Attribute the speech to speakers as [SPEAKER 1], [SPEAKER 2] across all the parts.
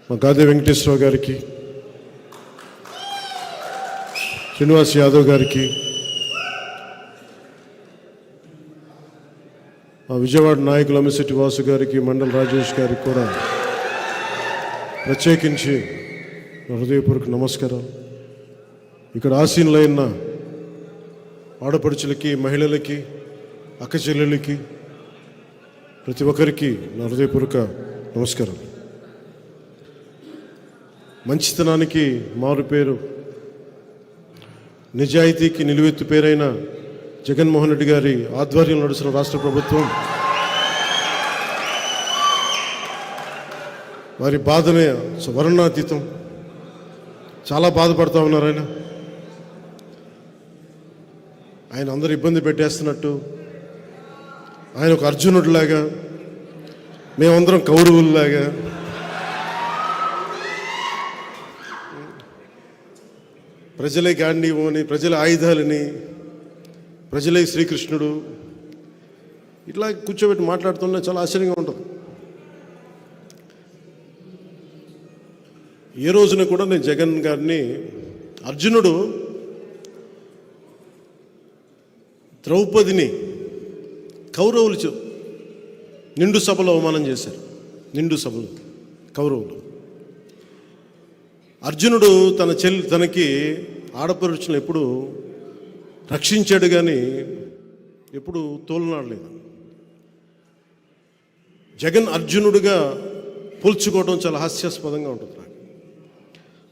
[SPEAKER 1] మా గాదే వెంకటేశ్వరరావు గారికి, శ్రీనివాస్ యాదవ్ గారికి, మా విజయవాడ నాయకులు అమ్మిశెట్టి వాసు గారికి, మండల రాజేష్ గారికి కూడా ప్రత్యేకించి హృదయపూర్వక నమస్కారాలు. ఇక్కడ ఆసీనులైన ఆడపడుచులకి, మహిళలకి, అక్క చెల్లెలకి, ప్రతి ఒక్కరికి నా హృదయపూర్వక నమస్కారం. మంచితనానికి మారు పేరు, నిజాయితీకి నిలువెత్తు పేరైన జగన్మోహన్ రెడ్డి గారి ఆధ్వర్యంలో నడుస్తున్న రాష్ట్ర ప్రభుత్వం వారి బాధనే వర్ణనాతీతం. చాలా బాధపడుతూ ఉన్నారు. ఆయన అందరూ ఇబ్బంది పెట్టేస్తున్నట్టు, ఆయన ఒక అర్జునుడిలాగా, మేమందరం కౌరవుల్లాగా, ప్రజలే గాంధీవని, ప్రజల ఆయుధాలని, ప్రజలే శ్రీకృష్ణుడు, ఇట్లా కూర్చోబెట్టి మాట్లాడుతున్నా చాలా ఆశ్చర్యంగా ఉంటుంది. ఏ రోజున కూడా నేను జగన్ గారిని, అర్జునుడు ద్రౌపదిని కౌరవులు నిండు సభలో అవమానం చేశారు. నిండు సభలో కౌరవులు. అర్జునుడు తనకి ఆడపడుచులను ఎప్పుడు రక్షించాడు, కానీ ఎప్పుడు తోలనాడలేదు. జగన్ అర్జునుడిగా పోల్చుకోవడం చాలా హాస్యాస్పదంగా ఉంటుంది. నాకు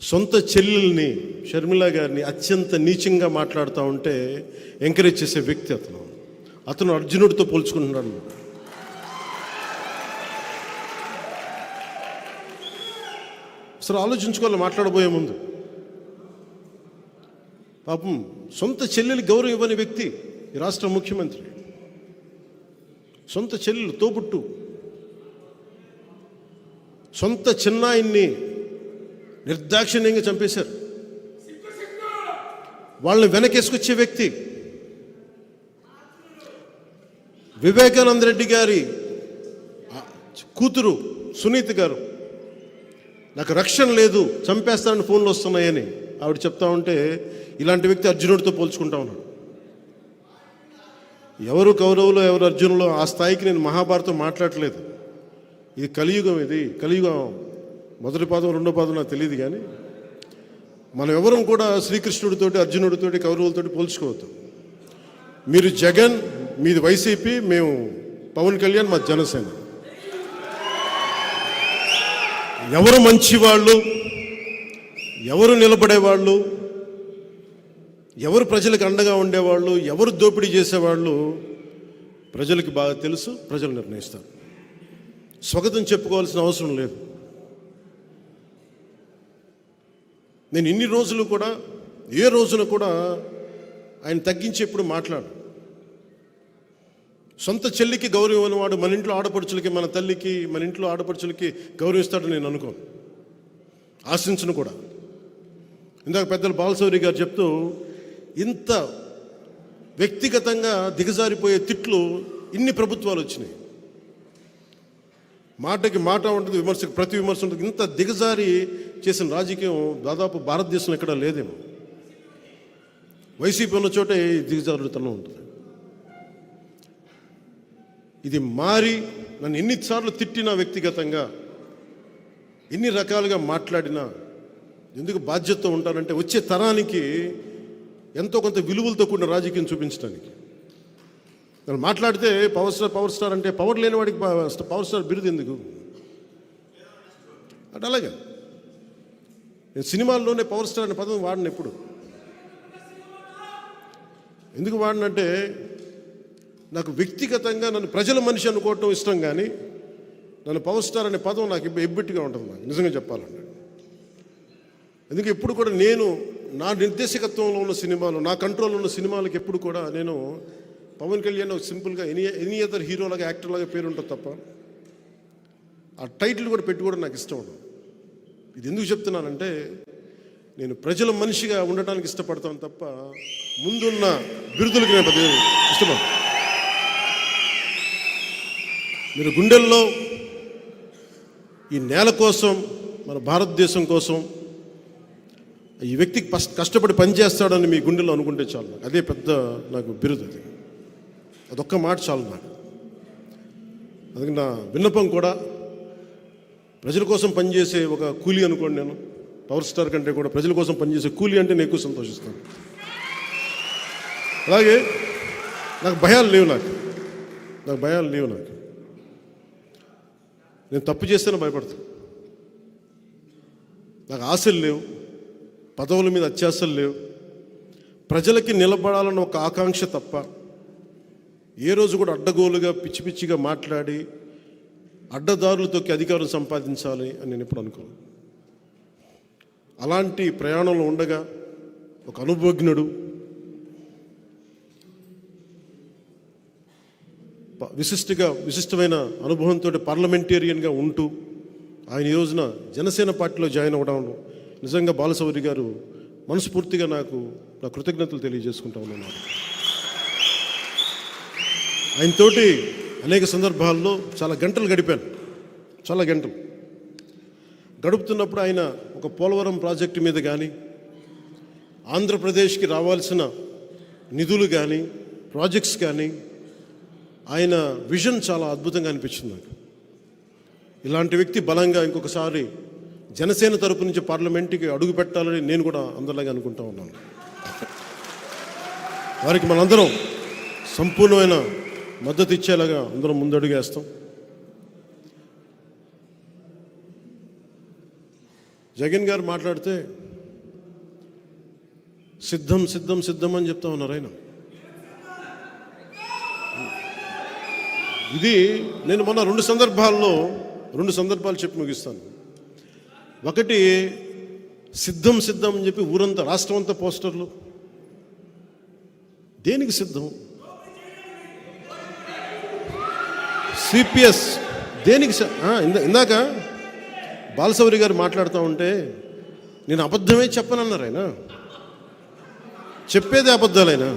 [SPEAKER 1] సొంత చెల్లెల్ని, షర్మిల గారిని అత్యంత నీచంగా మాట్లాడుతూ ఉంటే ఎంకరేజ్ చేసే వ్యక్తి అతను అర్జునుడితో పోల్చుకుంటున్నాడు. అసలు ఆలోచించుకోవాలి మాట్లాడబోయే ముందు. పాపం సొంత చెల్లెలు గౌరవం ఇవ్వని వ్యక్తి ఈ రాష్ట్ర ముఖ్యమంత్రి. సొంత చెల్లెలు, తోబుట్టు, సొంత చిన్నాయిన్ని నిర్దాక్షిణ్యంగా చంపేశారు. వాళ్ళని వెనకేసుకొచ్చే వ్యక్తి. వివేకానంద రెడ్డి గారి కూతురు సునీత గారు, నాకు రక్షణ లేదు, చంపేస్తానని ఫోన్లు వస్తున్నాయని ఆవిడ చెప్తా ఉంటే ఇలాంటి వ్యక్తి అర్జునుడితో పోల్చుకుంటా ఉన్నాడు. ఎవరు కౌరవులు, ఎవరు అర్జునులు, ఆ స్థాయికి నేను మహాభారతం మాట్లాడలేదు. ఇది కలియుగం. ఇది కలియుగం. మొదటి పాదం, రెండో పాదం నాకు తెలియదు, కానీ మనం ఎవరం కూడా శ్రీకృష్ణుడితోటి, అర్జునుడితోటి, కౌరవులతోటి పోల్చుకోవద్దు. మీరు జగన్, మీది వైసీపీ, మేము పవన్ కళ్యాణ్, మా జనసేన. ఎవరు మంచివాళ్ళు, ఎవరు నిలబడేవాళ్ళు, ఎవరు ప్రజలకు అండగా ఉండేవాళ్ళు, ఎవరు దోపిడీ చేసేవాళ్ళు ప్రజలకి బాగా తెలుసు. ప్రజలు నిర్ణయిస్తారు. స్వాగతం చెప్పుకోవాల్సిన అవసరం లేదు. నేను ఇన్ని రోజులు కూడా ఏ రోజున కూడా ఆయన తగ్గించి ఎప్పుడు మాట్లాడు. సొంత చెల్లికి గౌరవం అనేవాడు మన ఇంట్లో ఆడపడుచులకి, మన తల్లికి, మన ఇంట్లో ఆడపడుచులకి గౌరవిస్తాడని నేను అనుకోను, ఆశించను కూడా. ఇందాక పెద్దలు బాలశౌరి గారు చెప్తూ ఇంత వ్యక్తిగతంగా దిగజారిపోయే తిట్లు ఇన్ని ప్రభుత్వాలు వచ్చినాయి. మాటకి మాట ఉంటుంది, విమర్శకు ప్రతి విమర్శ ఉంటుంది. ఇంత దిగజారి చేసిన రాజకీయం దాదాపు భారతదేశంలో ఎక్కడా లేదేమో. వైసీపీ ఉన్న చోటే దిగజారుతనం ఉంటుంది. ఇది మారి నన్ను ఎన్నిసార్లు తిట్టినా, వ్యక్తిగతంగా ఎన్ని రకాలుగా మాట్లాడినా, ఎందుకు బాధ్యతతో ఉంటానంటే వచ్చే తరానికి ఎంతో కొంత విలువలతో కూడిన రాజకీయం చూపించడానికి. నేను మాట్లాడితే పవర్ స్టార్ అంటే పవర్ లేని వాడికి పవర్ స్టార్ బిరుదు ఎందుకు అంటే అలాగే నేను సినిమాల్లోనే పవర్ స్టార్ అనే పదం వాడిన. ఎప్పుడు ఎందుకు వాడినంటే నాకు వ్యక్తిగతంగా నన్ను ప్రజల మనిషి అనుకోవటం ఇష్టం, కానీ నన్ను పవర్ స్టార్ అనే పదం నాకు ఎబ్బెట్టిగా ఉంటుంది. నాకు నిజంగా చెప్పాలంటే ఎందుకు ఎప్పుడు కూడా నేను నా నిర్దేశకత్వంలో ఉన్న సినిమాలు, నా కంట్రోల్లో ఉన్న సినిమాలకు ఎప్పుడు కూడా నేను పవన్ కళ్యాణ్ సింపుల్గా ఎనీ అదర్ హీరోలాగా, యాక్టర్లాగా పేరు ఉంటుంది తప్ప ఆ టైటిల్ కూడా పెట్టుకోవడం నాకు ఇష్టం ఉండదు. ఇది ఎందుకు చెప్తున్నానంటే నేను ప్రజల మనిషిగా ఉండటానికి ఇష్టపడతాను తప్ప ముందున్న బిరుదులకి నేను పెద్ద ఇష్టపడతాను. మీరు గుండెల్లో ఈ నేల కోసం, మన భారతదేశం కోసం ఈ వ్యక్తికి కష్టపడి పనిచేస్తాడని మీ గుండెలో అనుకుంటే చాలు. నాకు అదే పెద్ద నాకు బిరుదు. అదొక్క మాట చాలు నాకు. అందుకే నా విన్నపం కూడా ప్రజల కోసం పనిచేసే ఒక కూలీ అనుకోండి. నేను పవర్ స్టార్ కంటే కూడా ప్రజల కోసం పనిచేసే కూలీ అంటే నేను ఎక్కువ సంతోషిస్తాను. అలాగే నాకు భయాలు లేవు. నాకు భయాలు లేవు. నేను తప్పు చేస్తేనే భయపడతాను. నాకు ఆశలు లేవు, పదవుల మీద అత్యాశలు లేవు. ప్రజలకి నిలబడాలన్న ఒక ఆకాంక్ష తప్ప ఏ రోజు కూడా అడ్డగోలుగా పిచ్చి పిచ్చిగా మాట్లాడి అడ్డదారులతోకి అధికారం సంపాదించాలి అని నేను ఎప్పుడు అనుకోను. అలాంటి ప్రయాణంలో ఉండగా ఒక అనుభవజ్ఞుడు, విశిష్టమైన అనుభవంతో పార్లమెంటేరియన్గా ఉంటూ ఆయన ఈ రోజున జనసేన పార్టీలో జాయిన్ అవ్వడం నిజంగా బాలశౌరి గారు మనస్ఫూర్తిగా నాకు నా కృతజ్ఞతలు తెలియజేసుకుంటా ఉన్నాను. ఆయనతోటి అనేక సందర్భాల్లో చాలా గంటలు గడిపాను. చాలా గంటలు గడుపుతున్నప్పుడు ఆయన ఒక పోలవరం ప్రాజెక్టు మీద కానీ, ఆంధ్రప్రదేశ్కి రావాల్సిన నిధులు కానీ, ప్రాజెక్ట్స్ కానీ ఆయన విజన్ చాలా అద్భుతంగా అనిపించింది నాకు. ఇలాంటి వ్యక్తి బలంగా ఇంకొకసారి జనసేన తరపు నుంచి పార్లమెంట్కి అడుగు పెట్టాలని నేను కూడా అందరిలాగా అనుకుంటా ఉన్నాను. వారికి మనందరం సంపూర్ణమైన మద్దతు ఇచ్చేలాగా అందరం ముందడుగేస్తాం. జగన్ గారు మాట్లాడితే సిద్ధం సిద్ధం సిద్ధం అని చెప్తా ఉన్నారు ఆయన. ఇది నేను మొన్న రెండు సందర్భాలు చెప్పి ముగిస్తాను. ఒకటి, సిద్ధం సిద్ధం అని చెప్పి ఊరంతా రాష్ట్రం అంతా పోస్టర్లు. దేనికి సిద్ధం? సిపిఎస్ దేనికి? ఇందాక బాలశౌరి గారు మాట్లాడుతూ ఉంటే నేను అబద్ధమే చెప్పనన్నారు ఆయన. చెప్పేదే అబద్ధాలైనా.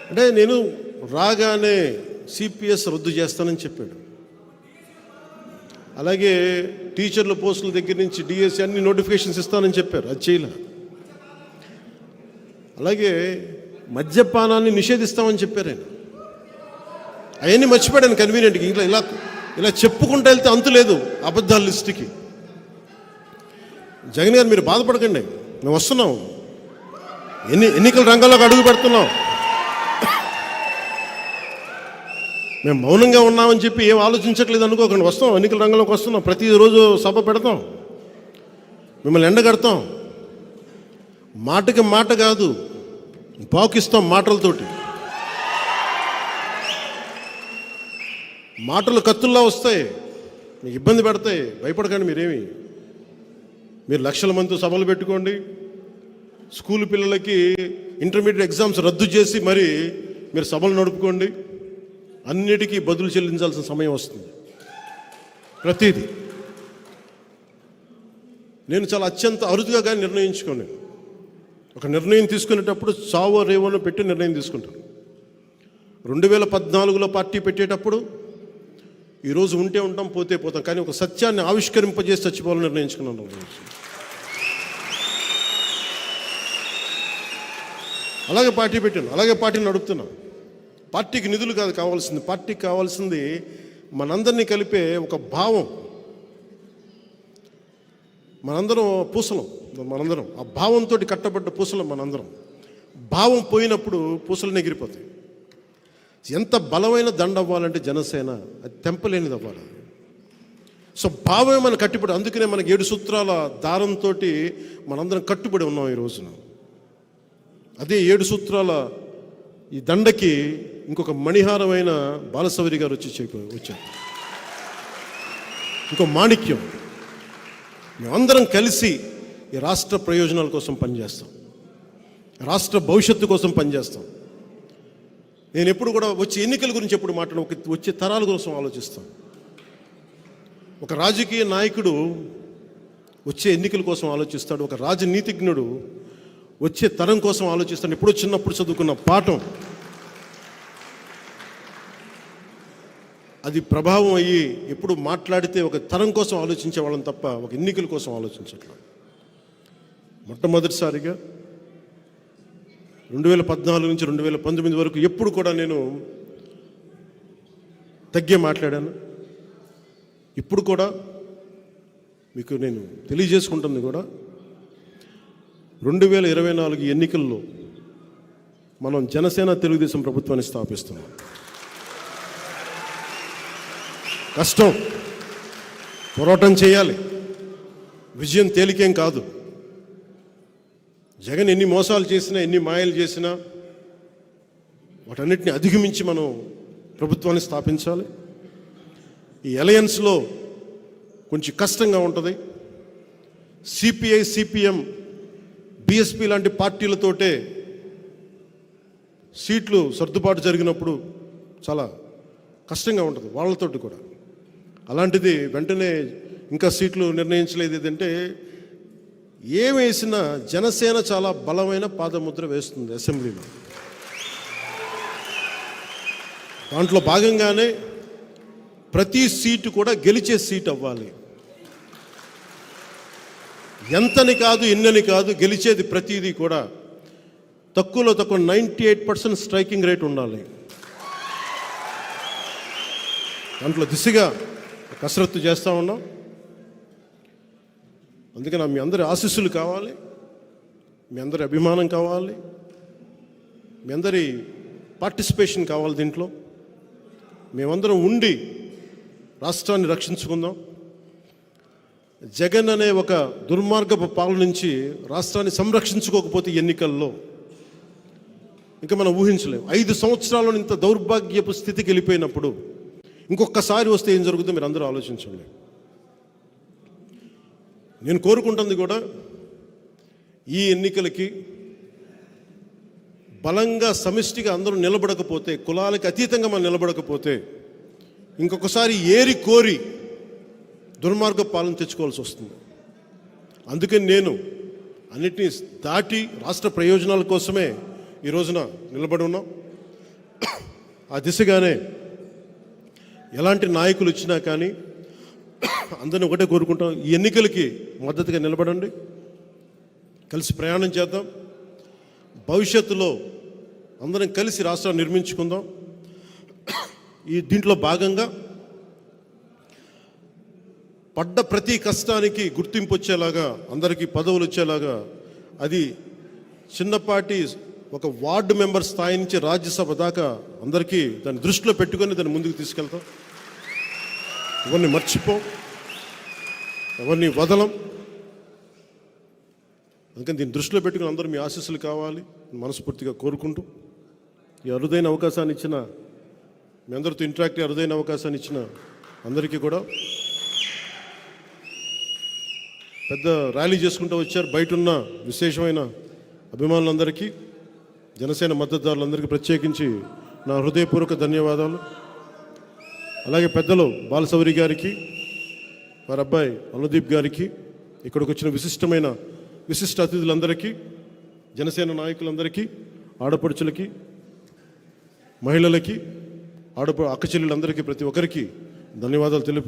[SPEAKER 1] అంటే నేను రాగానే సిపిఎస్ రద్దు చేస్తానని చెప్పాడు. అలాగే టీచర్ల పోస్టుల దగ్గర నుంచి డిఎస్సి అన్ని నోటిఫికేషన్స్ ఇస్తానని చెప్పారు. అది చేయలే. అలాగే మద్యపానాన్ని నిషేధిస్తామని చెప్పారు ఆయన. అవన్నీ మర్చిపోయాను కన్వీనియంట్గా. ఇలా చెప్పుకుంటూ వెళ్తే అంతు లేదు అబద్ధాల లిస్టుకి. జగన్ గారు మీరు బాధపడకండి, మేము వస్తున్నాం. ఎన్నికల రంగంలోకి అడుగు పెడుతున్నాం. మేము మౌనంగా ఉన్నామని చెప్పి ఏం ఆలోచించట్లేదు అనుకోకండి. వస్తాం, ఎన్నికల రంగంలోకి వస్తున్నాం. ప్రతిరోజు సభ పెడతాం, మిమ్మల్ని ఎండగడతాం. మాటకి మాట కాదు, పాకిస్తాం మాటలతోటి. మాటలు కత్తుల్లా వస్తాయి, మీకు ఇబ్బంది పెడతాయి. భయపడకండి. మీరు లక్షల మందితో సభలు పెట్టుకోండి. స్కూల్ పిల్లలకి ఇంటర్మీడియట్ ఎగ్జామ్స్ రద్దు చేసి మరి మీరు సభలు నడుపుకోండి. అన్నిటికీ బదులు చెల్లించాల్సిన సమయం వస్తుంది. ప్రతిదీ నేను చాలా అత్యంత అరుదుగా కానీ నిర్ణయించుకోండి. ఒక నిర్ణయం తీసుకునేటప్పుడు చావో రేవోనో పెట్టి నిర్ణయం తీసుకుంటాను. 2014లో పార్టీ పెట్టేటప్పుడు ఈరోజు ఉంటే ఉంటాం, పోతే పోతాం, కానీ ఒక సత్యాన్ని ఆవిష్కరింపజేసి చచ్చిపోవాలని నిర్ణయించుకున్నాను. అలాగే పార్టీ పెట్టాను, అలాగే పార్టీని నడుపుతున్నాను. పార్టీకి నిధులు కాదు కావాల్సింది, పార్టీకి కావాల్సింది మనందరినీ కలిపే ఒక భావం. మనందరం పూసలం, మనందరం ఆ భావంతో కట్టబడ్డ పూసలం మనందరం. భావం పోయినప్పుడు పూసలు ఎగిరిపోతాయి. ఎంత బలమైన దండ అవ్వాలంటే జనసేన అది తెంపలేనిది అవ్వాలి. సో భావమే మనం కట్టుబడి, అందుకనే మనకి 7 సూత్రాల దారంతో మనందరం కట్టుబడి ఉన్నాం ఈ రోజున. అదే 7 సూత్రాల ఈ దండకి ఇంకొక మణిహారమైన బాలశౌరి గారు వచ్చారు. ఇంకో మాణిక్యం. మేమందరం కలిసి ఈ రాష్ట్ర ప్రయోజనాల కోసం పనిచేస్తాం, రాష్ట్ర భవిష్యత్తు కోసం పనిచేస్తాం. నేను ఎప్పుడు కూడా వచ్చే ఎన్నికల గురించి ఎప్పుడు వచ్చే తరాల కోసం ఆలోచిస్తాను. ఒక రాజకీయ నాయకుడు వచ్చే ఎన్నికల కోసం ఆలోచిస్తాడు, ఒక రాజనీతిజ్ఞుడు వచ్చే తరం కోసం ఆలోచిస్తాడు. ఎప్పుడో చిన్నప్పుడు చదువుకున్న పాఠం అది ప్రభావం అయ్యి ఎప్పుడు మాట్లాడితే ఒక తరం కోసం ఆలోచించే వాళ్ళని తప్ప ఒక ఎన్నికల కోసం ఆలోచించట్లేదు. మొట్టమొదటిసారిగా 2014 నుంచి 2019 వరకు ఎప్పుడు కూడా నేను తగ్గే మాట్లాడాను. ఇప్పుడు కూడా మీకు నేను తెలియజేసుకుంటుంది కూడా 2024 ఎన్నికల్లో మనం జనసేన తెలుగుదేశం ప్రభుత్వాన్ని స్థాపిస్తున్నాం. కష్టం, పోరాటం చేయాలి, విజయం తేలికేం కాదు. జగన్ ఎన్ని మోసాలు చేసినా, ఎన్ని మాయలు చేసినా వాటన్నిటిని అధిగమించి మనం ప్రభుత్వాన్ని స్థాపించాలి. ఈ అలయన్స్లో కొంచెం కష్టంగా ఉంటుంది. సిపిఐ, సిపిఎం, బిఎస్పి లాంటి పార్టీలతోటే సీట్లు సర్దుబాటు జరిగినప్పుడు చాలా కష్టంగా ఉంటుంది వాళ్ళతోటి కూడా. అలాంటిది వెంటనే ఇంకా సీట్లు నిర్ణయించలేదు. ఏదంటే ఏమేసినా జనసేన చాలా బలమైన పాదముద్ర వేస్తుంది అసెంబ్లీలో. దాంట్లో భాగంగానే ప్రతి సీటు కూడా గెలిచే సీట్ అవ్వాలి. ఎంతని కాదు, ఎన్నని కాదు, గెలిచేది ప్రతిదీ కూడా తక్కువలో తక్కువ 98% స్ట్రైకింగ్ రేట్ ఉండాలి. దాంట్లో దిశగా కసరత్తు చేస్తూ ఉన్నాం. అందుకని మీ అందరి ఆశీస్సులు కావాలి, మీ అందరి అభిమానం కావాలి, మీ అందరి పార్టిసిపేషన్ కావాలి. దీంట్లో మేమందరం ఉండి రాష్ట్రాన్ని రక్షించుకుందాం. జగన్ అనే ఒక దుర్మార్గపు పాలన నుంచి రాష్ట్రాన్ని సంరక్షించుకోకపోతే ఎన్నికల్లో ఇంకా మనం ఊహించలేము. 5 సంవత్సరాల్లో ఇంత దౌర్భాగ్యపు స్థితికి వెళ్ళిపోయినప్పుడు ఇంకొకసారి వస్తే ఏం జరుగుతుందో మీరు అందరూ ఆలోచించండి. నేను కోరుకుంటుంది కూడా ఈ ఎన్నికలకి బలంగా సమిష్టిగా అందరూ నిలబడకపోతే, కులాలకు అతీతంగా మనం నిలబడకపోతే ఇంకొకసారి ఏరి కోరి దుర్మార్గ పాలన తెచ్చుకోవాల్సి వస్తుంది. అందుకని నేను అన్నిటినీ దాటి రాష్ట్ర ప్రయోజనాల కోసమే ఈ రోజున నిలబడి ఉన్నాం. ఆ దిశగానే ఎలాంటి నాయకులు వచ్చినా కానీ అందరిని ఒకటే కోరుకుంటాం, ఈ ఎన్నికలకి మద్దతుగా నిలబడండి, కలిసి ప్రయాణం చేద్దాం. భవిష్యత్తులో అందరం కలిసి రాష్ట్రాన్ని నిర్మించుకుందాం. దీంట్లో భాగంగా పడ్డ ప్రతి కష్టానికి గుర్తింపు వచ్చేలాగా, అందరికీ పదవులు వచ్చేలాగా, అది చిన్నపాటి ఒక వార్డు మెంబర్ స్థాయి నుంచి రాజ్యసభ దాకా అందరికీ దాన్ని దృష్టిలో పెట్టుకొని దాన్ని ముందుకు తీసుకెళ్తాం. ఎవరిని మర్చిపోం, ఎవరిని వదలం. అందుకని దీన్ని దృష్టిలో పెట్టుకుని అందరూ మీ ఆశీస్సులు కావాలి మనస్ఫూర్తిగా కోరుకుంటూ, ఈ అరుదైన అవకాశాన్ని ఇచ్చిన మీ అందరితో ఇంటరాక్ట్ అరుదైన అవకాశాన్ని ఇచ్చిన అందరికీ కూడా, పెద్ద ర్యాలీ చేసుకుంటూ వచ్చారు బయట ఉన్న విశేషమైన అభిమానులందరికీ, జనసేన మద్దతుదారులందరికీ ప్రత్యేకించి నా హృదయపూర్వక ధన్యవాదాలు. అలాగే పెద్దలు బాలశౌరి గారికి, వారి అబ్బాయి అనుదీప్ గారికి, ఇక్కడికి వచ్చిన విశిష్ట అతిథులందరికీ, జనసేన నాయకులందరికీ, ఆడపడుచులకి, మహిళలకి, అక్క చెల్లెలందరికీ, ప్రతి ఒక్కరికి ధన్యవాదాలు తెలుపు.